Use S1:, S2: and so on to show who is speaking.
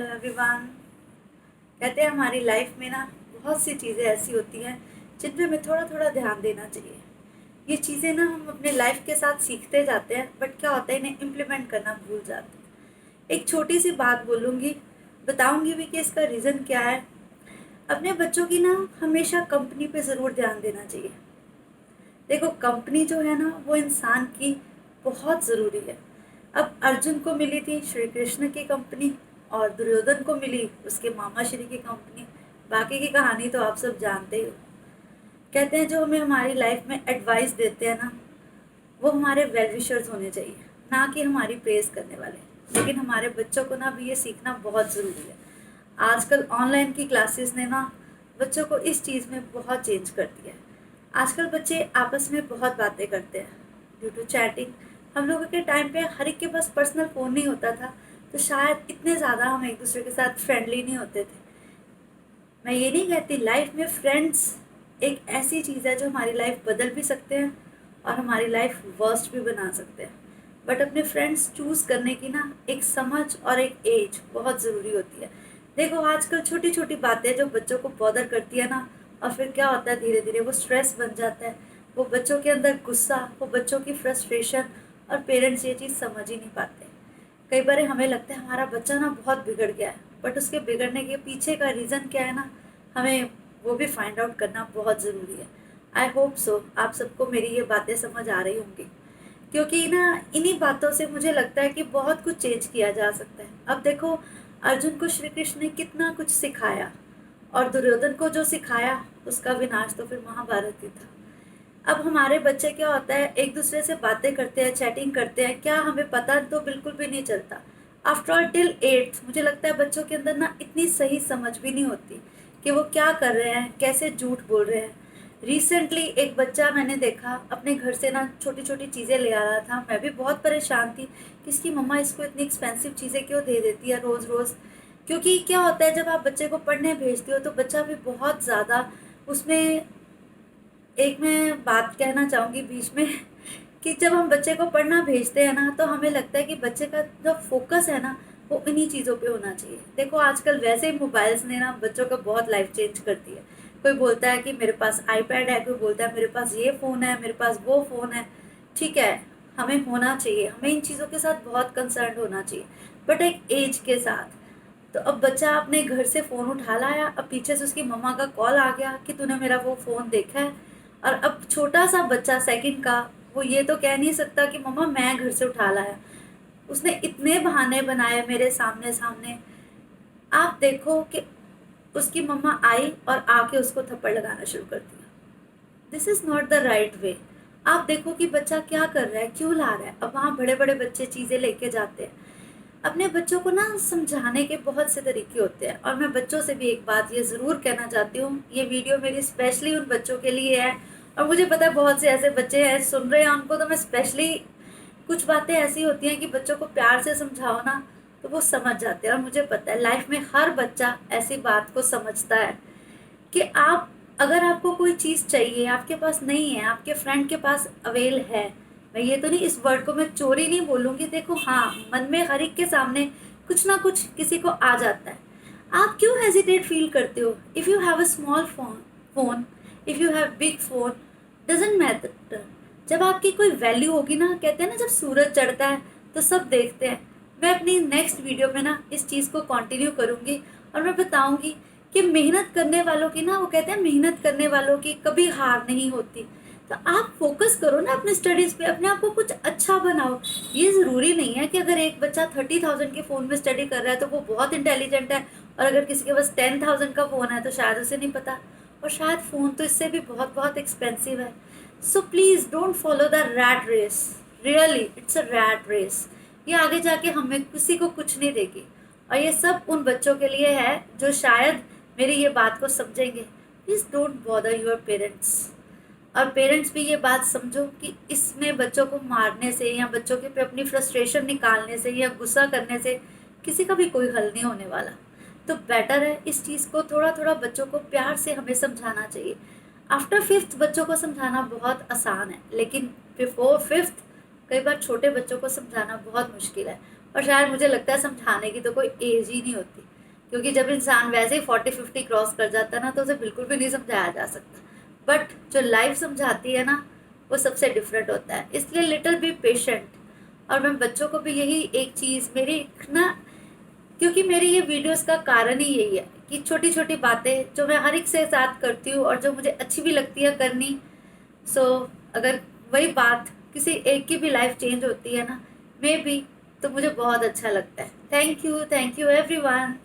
S1: Hello everyone. कहते हैं हमारी लाइफ में ना बहुत सी चीज़ें ऐसी होती हैं जिन पे हमें थोड़ा थोड़ा ध्यान देना चाहिए। ये चीज़ें ना हम अपने लाइफ के साथ सीखते जाते हैं, बट क्या होता है इन्हें इम्प्लीमेंट करना भूल जाते हैं। एक छोटी सी बात बोलूँगी, बताऊँगी भी कि इसका रीज़न क्या है। अपने बच्चों की ना हमेशा कंपनी पे ज़रूर ध्यान देना चाहिए। देखो, कंपनी जो है ना वो इंसान की बहुत ज़रूरी है। अब अर्जुन को मिली थी श्री कृष्ण की कंपनी और दुर्योधन को मिली उसके मामा श्री की कंपनी। बाकी की कहानी तो आप सब जानते ही हो। कहते हैं जो हमें हमारी लाइफ में एडवाइस देते हैं ना, वो हमारे वेल विशर्स होने चाहिए, ना कि हमारी प्रेज करने वाले। लेकिन हमारे बच्चों को ना भी ये सीखना बहुत ज़रूरी है। आजकल ऑनलाइन की क्लासेस ने ना बच्चों को इस चीज़ में बहुत चेंज कर दिया है। आजकल बच्चे आपस में बहुत बातें करते हैं ड्यू टू चैटिंग। हम लोगों के टाइम पे हर एक के पास पर्सनल फ़ोन नहीं होता था, तो शायद इतने ज़्यादा हम एक दूसरे के साथ फ्रेंडली नहीं होते थे। मैं ये नहीं कहती, लाइफ में फ्रेंड्स एक ऐसी चीज़ है जो हमारी लाइफ बदल भी सकते हैं और हमारी लाइफ वर्स्ट भी बना सकते हैं। बट अपने फ्रेंड्स चूज़ करने की ना एक समझ और एक एज बहुत ज़रूरी होती है। देखो, आजकल छोटी छोटी बातें जो बच्चों को बॉदर करती है ना, और फिर क्या होता है धीरे धीरे वो स्ट्रेस बन जाता है। वो बच्चों के अंदर गुस्सा, वो बच्चों की फ्रस्ट्रेशन, और पेरेंट्स ये चीज़ समझ ही नहीं पाते। कई बार हमें लगता है हमारा बच्चा ना बहुत बिगड़ गया है, बट उसके बिगड़ने के पीछे का रीज़न क्या है ना, हमें वो भी फाइंड आउट करना बहुत ज़रूरी है। आई होप सो आप सबको मेरी ये बातें समझ आ रही होंगी, क्योंकि ना इन्हीं बातों से मुझे लगता है कि बहुत कुछ चेंज किया जा सकता है। अब देखो, अर्जुन को श्री कृष्ण ने कितना कुछ सिखाया, और दुर्योधन को जो सिखाया उसका विनाश तो फिर महाभारत ही था। अब हमारे बच्चे क्या होता है, एक दूसरे से बातें करते हैं, चैटिंग करते हैं, क्या हमें पता तो बिल्कुल भी नहीं चलता। आफ्टर ऑल टिल 8th मुझे लगता है बच्चों के अंदर ना इतनी सही समझ भी नहीं होती कि वो क्या कर रहे हैं, कैसे झूठ बोल रहे हैं। रिसेंटली एक बच्चा मैंने देखा अपने घर से ना छोटी छोटी चीज़ें ले आ रहा था। मैं भी बहुत परेशान थी कि इसकी मम्मा इसको इतनी एक्सपेंसिव चीज़ें क्यों दे देती है रोज़ रोज़। क्योंकि क्या होता है, जब आप बच्चे को पढ़ने भेजते हो तो बच्चा भी बहुत ज़्यादा उसमें, एक मैं बात कहना चाहूँगी बीच में कि जब हम बच्चे को पढ़ना भेजते हैं ना, तो हमें लगता है कि बच्चे का जो फोकस है ना वो इन्हीं चीज़ों पे होना चाहिए। देखो, आजकल वैसे ही मोबाइल्स ने ना बच्चों का बहुत लाइफ चेंज कर दी है। कोई बोलता है कि मेरे पास आईपैड है, कोई बोलता है मेरे पास ये फ़ोन है, मेरे पास वो फ़ोन है। ठीक है, हमें होना चाहिए, हमें इन चीज़ों के साथ बहुत कंसर्न होना चाहिए, बट एक एज के साथ। तो अब बच्चा अपने घर से फ़ोन उठा लाया, अब पीछे से उसकी मम्मा का कॉल आ गया कि तूने मेरा वो फ़ोन देखा है। और अब छोटा सा बच्चा सेकंड का, वो ये तो कह नहीं सकता कि मम्मा मैं घर से उठा लाया। उसने इतने बहाने बनाए मेरे सामने सामने। आप देखो कि उसकी मम्मा आई और आके उसको थप्पड़ लगाना शुरू कर दिया। This is not the right way. आप देखो कि बच्चा क्या कर रहा है, क्यों ला रहा है। अब वहाँ बड़े बड़े बच्चे चीज़ें लेके जाते हैं। अपने बच्चों को ना समझाने के बहुत से तरीके होते हैं, और मैं बच्चों से भी एक बात ये ज़रूर कहना चाहती हूँ, ये वीडियो मेरी स्पेशली उन बच्चों के लिए है। और मुझे पता है बहुत से ऐसे बच्चे हैं सुन रहे हैं, उनको तो मैं स्पेशली, कुछ बातें ऐसी होती हैं कि बच्चों को प्यार से समझाओ ना तो वो समझ जाते हैं। और मुझे पता है लाइफ में हर बच्चा ऐसी बात को समझता है कि आप, अगर आपको कोई चीज़ चाहिए, आपके पास नहीं है, आपके फ्रेंड के पास अवेल है। मैं ये तो नहीं, इस वर्ड को मैं चोरी नहीं बोलूँगी। देखो, हाँ, मन में हर एक के सामने कुछ ना कुछ किसी को आ जाता है। आप क्यों हेजिटेट फील करते हो? If you have a small phone, if you have big phone, doesn't matter. जब आपकी कोई वैल्यू होगी ना, कहते हैं ना जब सूरज चढ़ता है तो सब देखते हैं। मैं अपनी नेक्स्ट वीडियो में ना इस चीज़ को कंटिन्यू करूँगी, और मैं बताऊँगी कि मेहनत करने वालों की ना, वो कहते हैं मेहनत करने वालों की कभी हार नहीं होती। तो आप फोकस करो ना अपने स्टडीज़ पे, अपने आप को कुछ अच्छा बनाओ। ये ज़रूरी नहीं है कि अगर एक बच्चा 30,000 के फ़ोन में स्टडी कर रहा है तो वो बहुत इंटेलिजेंट है, और अगर किसी के पास 10,000 का फ़ोन है तो शायद उसे नहीं पता, और शायद फ़ोन तो इससे भी बहुत बहुत एक्सपेंसिव है। So please don't follow the rat race. Really it's a rat race. ये आगे जाके हमें किसी को कुछ नहीं देगी। और ये सब उन बच्चों के लिए है जो शायद मेरी ये बात को समझेंगे। Please don't bother your parents. और पेरेंट्स भी ये बात समझो कि इसमें बच्चों को मारने से, या बच्चों के पे अपनी फ्रस्ट्रेशन निकालने से, या गुस्सा करने से किसी का भी कोई हल नहीं होने वाला। तो बेटर है इस चीज़ को थोड़ा थोड़ा बच्चों को प्यार से हमें समझाना चाहिए। आफ्टर 5th बच्चों को समझाना बहुत आसान है, लेकिन बिफोर 5th कई बार छोटे बच्चों को समझाना बहुत मुश्किल है। और शायद मुझे लगता है समझाने की तो कोई एज ही नहीं होती। क्योंकि जब इंसान वैसे ही 40-50 क्रॉस कर जाता है ना, तो उसे बिल्कुल भी नहीं समझाया जा सकता। बट जो लाइफ समझाती है ना, वो सबसे डिफरेंट होता है। इसलिए लिटिल बी पेशेंट। और मैं बच्चों को भी यही एक चीज़ मेरी ना, क्योंकि मेरी ये वीडियोस का कारण ही यही है कि छोटी छोटी बातें जो मैं हर एक से साथ करती हूँ और जो मुझे अच्छी भी लगती है करनी। सो अगर वही बात किसी एक की भी लाइफ चेंज होती है ना, मे बी, तो मुझे बहुत अच्छा लगता है। Thank you everyone.